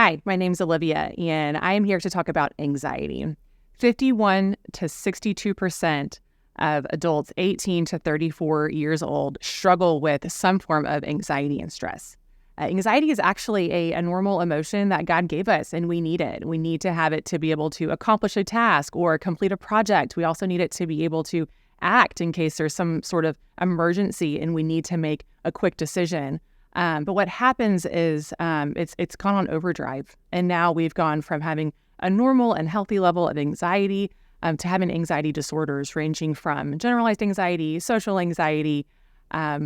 Hi, my name's Olivia, and I am here to talk about anxiety. 51 to 62% of adults 18 to 34 years old struggle with some form of anxiety and stress. Anxiety is actually a normal emotion that God gave us, and we need it. We need to have it to be able to accomplish a task or complete a project. We also need it to be able to act in case there's some sort of emergency and we need to make a quick decision. But what happens is it's gone on overdrive. And now we've gone from having a normal and healthy level of anxiety to having anxiety disorders ranging from generalized anxiety, social anxiety,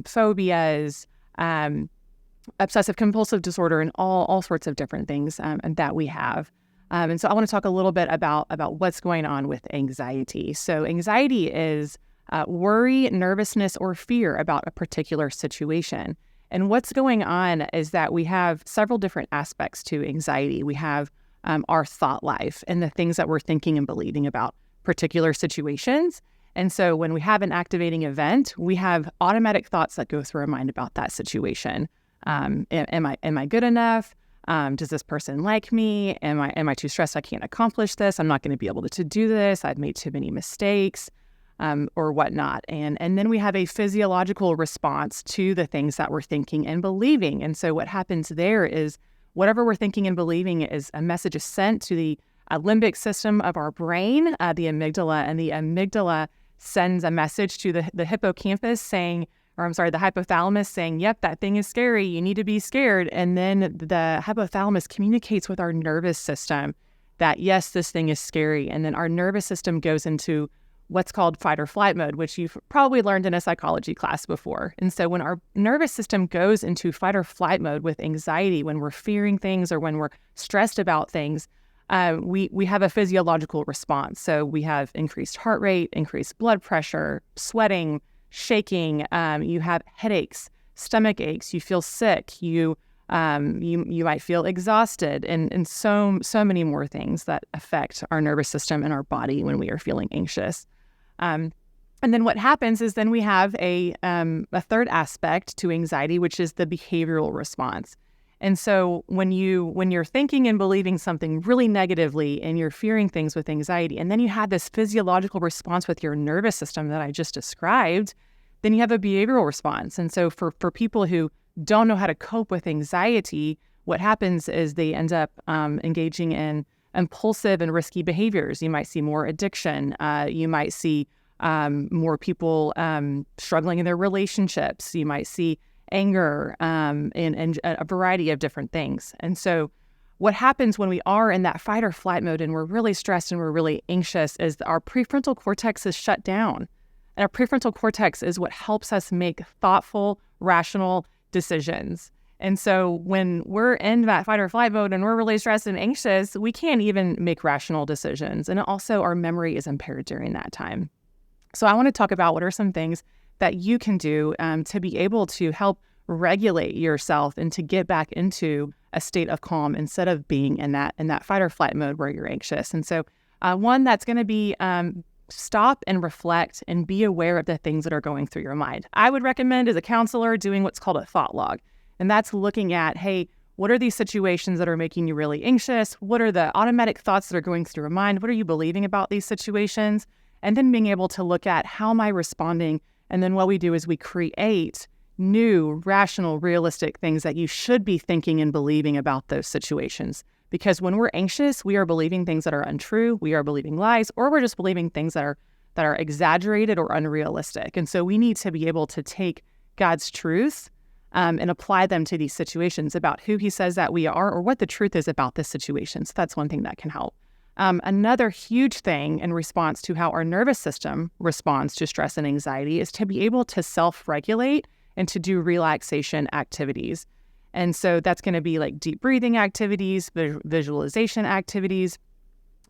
phobias, obsessive compulsive disorder, and all sorts of different things and that we have. And so I want to talk a little bit about what's going on with anxiety. So anxiety is worry, nervousness, or fear about a particular situation. And what's going on is that we have several different aspects to anxiety. We have our thought life and the things that we're thinking and believing about particular situations. And so when we have an activating event, we have automatic thoughts that go through our mind about that situation. Am I good enough? Does this person like me? Am I too stressed I can't accomplish this? I'm not going to be able to do this. I've made too many mistakes. Or whatnot. And then we have a physiological response to the things that we're thinking and believing. And so what happens there is whatever we're thinking and believing is a message is sent to the limbic system of our brain, the amygdala, and the amygdala sends a message to the hippocampus the hypothalamus saying, yep, that thing is scary. You need to be scared. And then the hypothalamus communicates with our nervous system that, yes, this thing is scary. And then our nervous system goes into what's called fight or flight mode, which you've probably learned in a psychology class before. And so when our nervous system goes into fight or flight mode with anxiety, when we're fearing things or when we're stressed about things, we have a physiological response. So we have increased heart rate, increased blood pressure, sweating, shaking. You have headaches, stomach aches. You feel sick. You might feel exhausted, and so many more things that affect our nervous system and our body when we are feeling anxious. And then what happens is then we have a third aspect to anxiety, which is the behavioral response. And so when you're thinking and believing something really negatively and you're fearing things with anxiety, and then you have this physiological response with your nervous system that I just described, then you have a behavioral response. And so for people who don't know how to cope with anxiety, what happens is they end up engaging in impulsive and risky behaviors. You might see more addiction. You might see more people struggling in their relationships. You might see anger and a variety of different things. And so what happens when we are in that fight or flight mode and we're really stressed and we're really anxious is our prefrontal cortex is shut down. And our prefrontal cortex is what helps us make thoughtful, rational decisions. And so when we're in that fight or flight mode and we're really stressed and anxious, we can't even make rational decisions. And also our memory is impaired during that time. So I want to talk about what are some things that you can do to be able to help regulate yourself and to get back into a state of calm instead of being in that fight or flight mode where you're anxious. And so one that's going to be stop and reflect and be aware of the things that are going through your mind. I would recommend as a counselor doing what's called a thought log. And that's looking at, hey, what are these situations that are making you really anxious? What are the automatic thoughts that are going through your mind? What are you believing about these situations? And then being able to look at how am I responding? And then what we do is we create new, rational, realistic things that you should be thinking and believing about those situations. Because when we're anxious, we are believing things that are untrue, we are believing lies, or we're just believing things that are exaggerated or unrealistic. And so we need to be able to take God's truth and apply them to these situations about who he says that we are or what the truth is about this situation. So that's one thing that can help. Another huge thing in response to how our nervous system responds to stress and anxiety is to be able to self-regulate and to do relaxation activities. And so that's going to be like deep breathing activities, visualization activities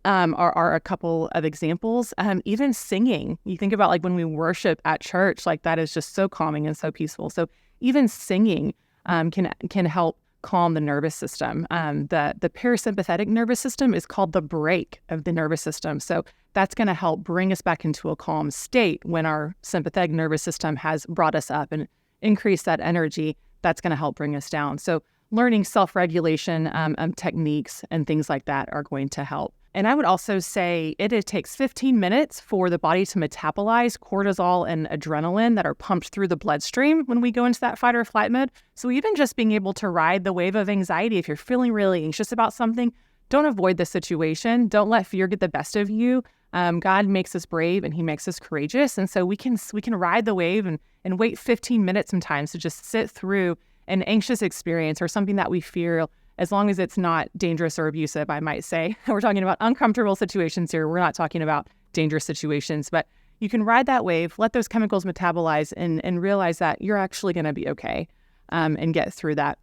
are a couple of examples. Even singing. You think about like when we worship at church, like that is just so calming and so peaceful. So even singing can help calm the nervous system. The parasympathetic nervous system is called the brake of the nervous system. So that's going to help bring us back into a calm state when our sympathetic nervous system has brought us up and increased that energy. That's going to help bring us down. So learning self-regulation techniques and things like that are going to help. And I would also say it takes 15 minutes for the body to metabolize cortisol and adrenaline that are pumped through the bloodstream when we go into that fight or flight mode. So even just being able to ride the wave of anxiety, if you're feeling really anxious about something, don't avoid the situation. Don't let fear get the best of you. God makes us brave and he makes us courageous. And so we can ride the wave and wait 15 minutes sometimes to just sit through an anxious experience or something that we fear, as long as it's not dangerous or abusive, I might say. We're talking about uncomfortable situations here. We're not talking about dangerous situations, but you can ride that wave, let those chemicals metabolize and realize that you're actually going to be okay and get through that.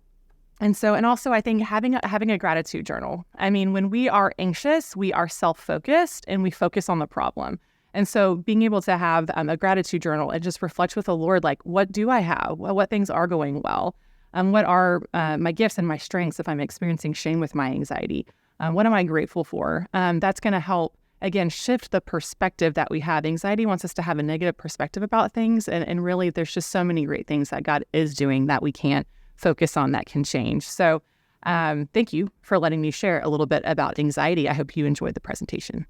And also I think having a gratitude journal. I mean, when we are anxious, we are self-focused and we focus on the problem. And so being able to have a gratitude journal and just reflect with the Lord, like, what do I have? What things are going well? What are my gifts and my strengths if I'm experiencing shame with my anxiety? What am I grateful for? That's going to help, again, shift the perspective that we have. Anxiety wants us to have a negative perspective about things. And really, there's just so many great things that God is doing that we can't focus on that can change. So thank you for letting me share a little bit about anxiety. I hope you enjoyed the presentation.